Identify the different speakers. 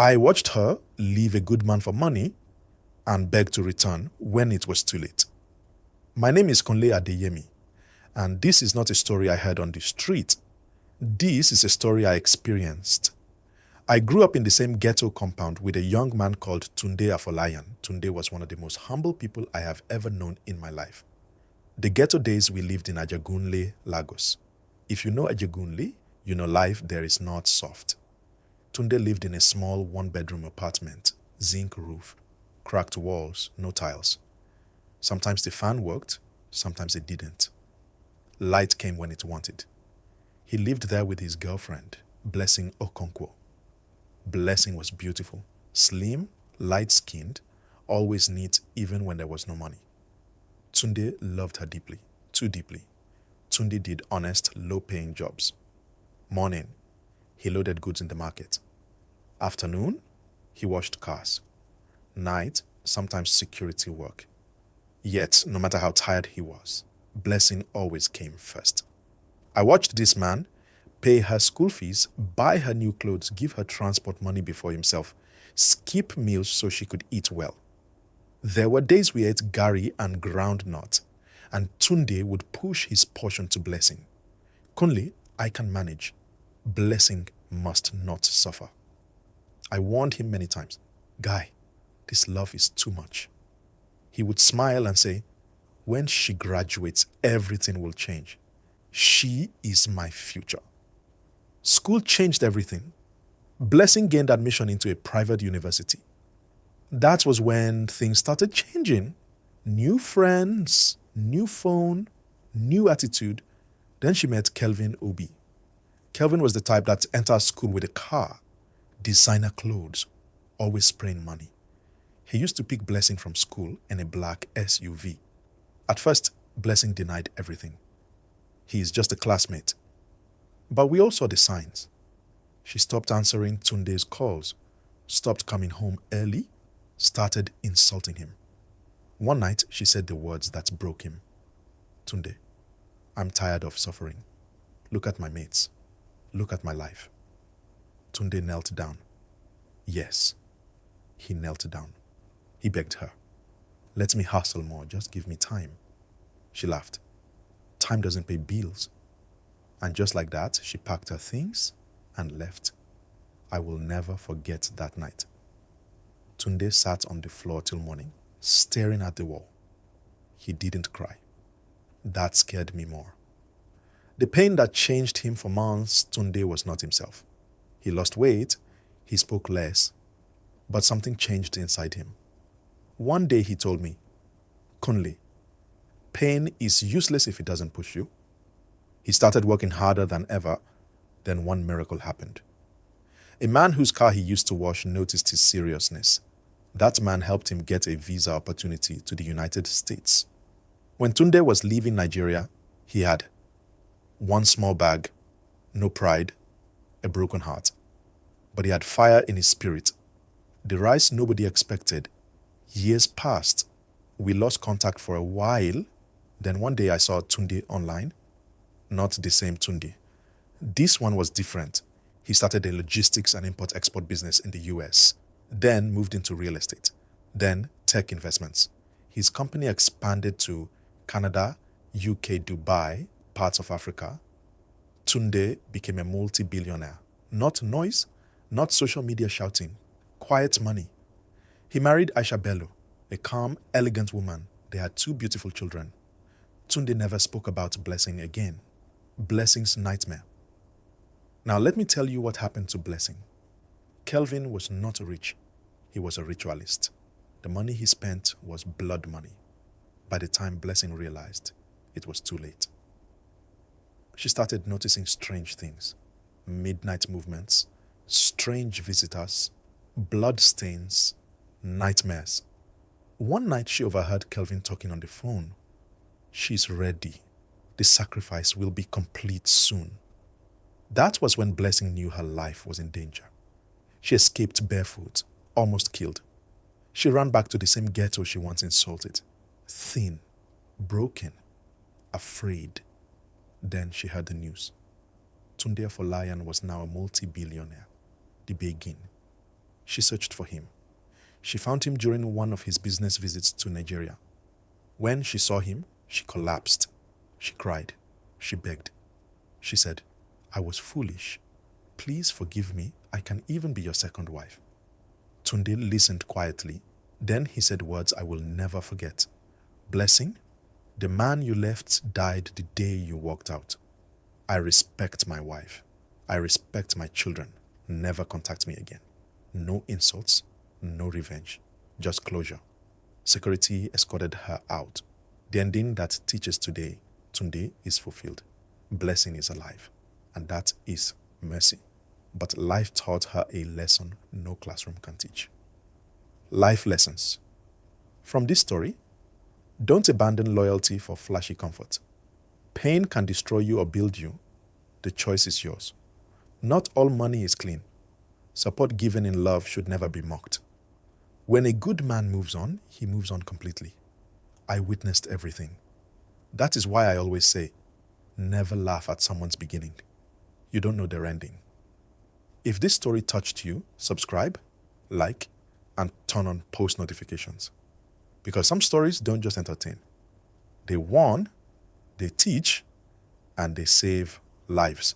Speaker 1: I watched her leave a good man for money and beg to return when it was too late. My name is Kunle Adeyemi, and this is not a story I heard on the street. This is a story I experienced. I grew up in the same ghetto compound with a young man called Tunde Afolayan. Tunde was one of the most humble people I have ever known in my life. The ghetto days we lived in Ajagunle, Lagos. If you know Ajagunle, you know life there is not soft. Tunde lived in a small one-bedroom apartment, zinc roof, cracked walls, no tiles. Sometimes the fan worked, sometimes it didn't. Light came when it wanted. He lived there with his girlfriend, Blessing Okonkwo. Blessing was beautiful, slim, light-skinned, always neat even when there was no money. Tunde loved her deeply, too deeply. Tunde did honest, low-paying jobs. Morning, he loaded goods in the market. Afternoon, he washed cars. Night, sometimes security work. Yet, no matter how tired he was, Blessing always came first. I watched this man pay her school fees, buy her new clothes, give her transport money before himself, skip meals so she could eat well. There were days we ate gari and groundnut, and Tunde would push his portion to Blessing. Kunle, I can manage. Blessing must not suffer. I warned him many times, Guy, this love is too much. He would smile and say, when she graduates, everything will change. She is my future. School changed everything. Blessing gained admission into a private university. That was when things started changing. New friends, new phone, new attitude. Then she met Kelvin Obi. Kelvin was the type that enters school with a car, designer clothes, always spraying money. He used to pick Blessing from school in a black SUV. At first, Blessing denied everything. He is just a classmate. But we all saw the signs. She stopped answering Tunde's calls, stopped coming home early, started insulting him. One night, she said the words that broke him. Tunde, I'm tired of suffering. Look at my mates. Look at my life. Tunde knelt down. Yes, he knelt down. He begged her. Let me hustle more, just give me time. She laughed. Time doesn't pay bills. And just like that, she packed her things and left. I will never forget that night. Tunde sat on the floor till morning, staring at the wall. He didn't cry. That scared me more. The pain that changed him for months, Tunde was not himself. He lost weight, he spoke less, but something changed inside him. One day he told me, Kunle, pain is useless if it doesn't push you. He started working harder than ever. Then one miracle happened. A man whose car he used to wash noticed his seriousness. That man helped him get a visa opportunity to the United States. When Tunde was leaving Nigeria, he had one small bag, no pride, a broken heart. But he had fire in his spirit. The rise nobody expected. Years passed. We lost contact for a while. Then one day I saw Tunde online. Not the same Tunde. This one was different. He started a logistics and import-export business in the US, then moved into real estate, then tech investments. His company expanded to Canada, UK, Dubai, parts of Africa. Tunde became a multi-billionaire. Not noise, not social media shouting, quiet money. He married Aisha Bello, a calm, elegant woman. They had 2 beautiful children. Tunde never spoke about Blessing again. Blessing's nightmare. Now let me tell you what happened to Blessing. Kelvin was not rich. He was a ritualist. The money he spent was blood money. By the time Blessing realized, it was too late. She started noticing strange things. Midnight movements, strange visitors, blood stains, nightmares. One night she overheard Kelvin talking on the phone. She's ready. The sacrifice will be complete soon. That was when Blessing knew her life was in danger. She escaped barefoot, almost killed. She ran back to the same ghetto she once insulted. Thin, broken, afraid. Then she heard the news. Tunde Afolayan was now a multi-billionaire. The begin. She searched for him. She found him during one of his business visits to Nigeria. When she saw him, she collapsed. She cried. She begged. She said, "I was foolish. Please forgive me. I can even be your second wife." Tunde listened quietly. Then he said words I will never forget. "Blessing, the man you left died the day you walked out. I respect my wife. I respect my children. Never contact me again. No insults, no revenge, just closure." Security escorted her out. The ending that teaches today, Tunde is fulfilled. Blessing is alive. And that is mercy. But life taught her a lesson no classroom can teach. Life lessons. From this story, don't abandon loyalty for flashy comfort. Pain can destroy you or build you. The choice is yours. Not all money is clean. Support given in love should never be mocked. When a good man moves on, he moves on completely. I witnessed everything. That is why I always say, never laugh at someone's beginning. You don't know their ending. If this story touched you, subscribe, like, and turn on post notifications. Because some stories don't just entertain. They warn, they teach, and they save lives.